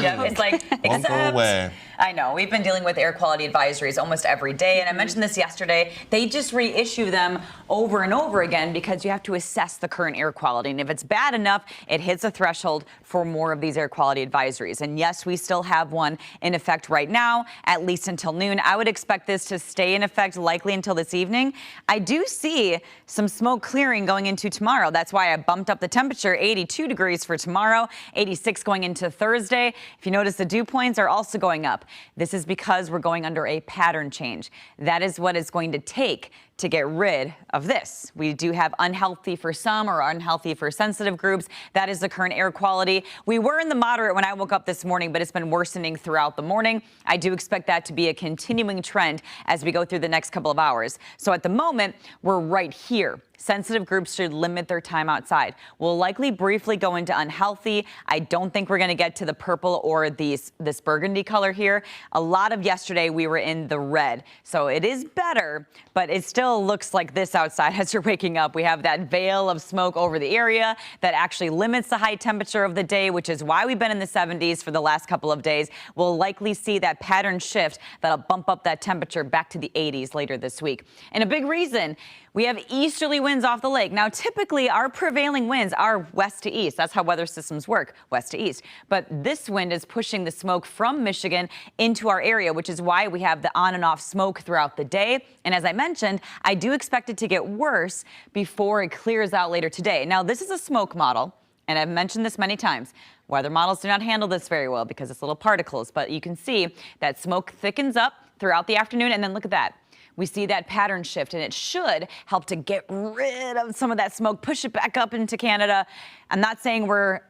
Yep. It's like, Won't go away. I know. We've been dealing with air quality advisories almost every day. And I mentioned this yesterday. They just reissue them over and over again because you have to assess the current air quality. And if it's bad enough, it hits a threshold for more of these air quality advisories. And yes, we still have one in effect right now, at least until noon. I would expect this to stay in effect likely until this evening. I do see some smoke clearing going into tomorrow. That's why I bumped up the temperature, 82 degrees for tomorrow, 86 going into Thursday. If you notice, the dew points are also going up. This is because we're going under a pattern change. That is what it's going to take to get rid of this. We do have unhealthy for some or unhealthy for sensitive groups. That is the current air quality. We were in the moderate when I woke up this morning, but it's been worsening throughout the morning. I do expect that to be a continuing trend as we go through the next couple of hours. So at the moment, we're right here. Sensitive groups should limit their time outside. We'll likely briefly go into unhealthy. I don't think we're going to get to the purple or this burgundy color here. A lot of yesterday we were in the red. So it is better, but it still looks like this outside as you're waking up. We have that veil of smoke over the area that actually limits the high temperature of the day, which is why we've been in the 70s for the last couple of days. We'll likely see that pattern shift that'll bump up that temperature back to the 80s later this week. And a big reason, we have easterly winds off the lake. Now, typically, our prevailing winds are west to east. That's how weather systems work, west to east. But this wind is pushing the smoke from Michigan into our area, which is why we have the on and off smoke throughout the day. And as I mentioned, I do expect it to get worse before it clears out later today. Now, this is a smoke model, and I've mentioned this many times. Weather models do not handle this very well because it's little particles, but you can see that smoke thickens up throughout the afternoon, and then look at that. We see that pattern shift, and it should help to get rid of some of that smoke, push it back up into Canada. I'm not saying we're,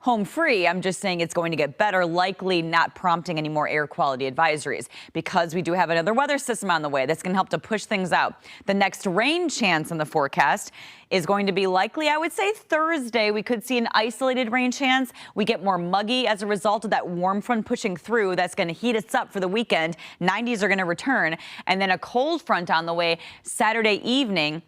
home free. I'm just saying it's going to get better, likely not prompting any more air quality advisories because we do have another weather system on the way that's going to help to push things out. The next rain chance in the forecast is going to be likely, I would say, Thursday. We could see an isolated rain chance. We get more muggy as a result of that warm front pushing through. That's going to heat us up for the weekend. 90s are going to return. And then a cold front on the way Saturday evening.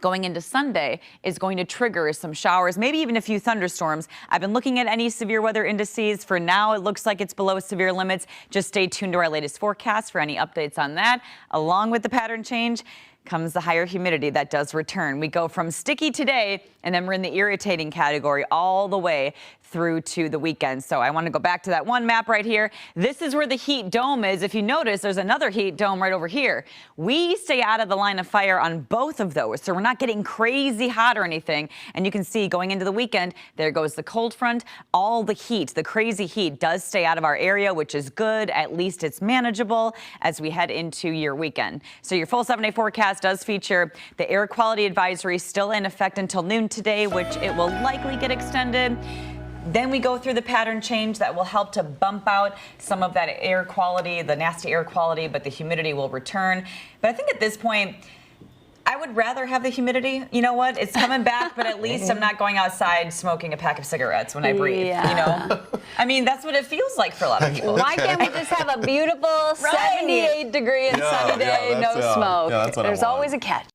Going into Sunday is going to trigger some showers, maybe even a few thunderstorms. I've been looking at any severe weather indices. For now, it looks like it's below severe limits. Just stay tuned to our latest forecast for any updates on that. Along with the pattern change comes the higher humidity that does return. We go from sticky today, and then we're in the irritating category all the way through to the weekend. So I want to go back to that one map right here. This is where the heat dome is. If you notice, there's another heat dome right over here. We stay out of the line of fire on both of those, so we're not getting crazy hot or anything. And you can see going into the weekend, there goes the cold front. All the heat, the crazy heat, does stay out of our area, which is good. At least it's manageable as we head into your weekend. So your full 7-day forecast does feature the air quality advisory still in effect until noon today, which it will likely get extended. Then we go through the pattern change that will help to bump out some of that air quality, the nasty air quality, but the humidity will return. But I think at this point, I would rather have the humidity. You know what? It's coming back, but at least I'm not going outside smoking a pack of cigarettes when I breathe, I mean, that's what it feels like for a lot of people. Why can't we just have a beautiful 78-degree and sunny day, no smoke? Yeah, that's what There's always a catch.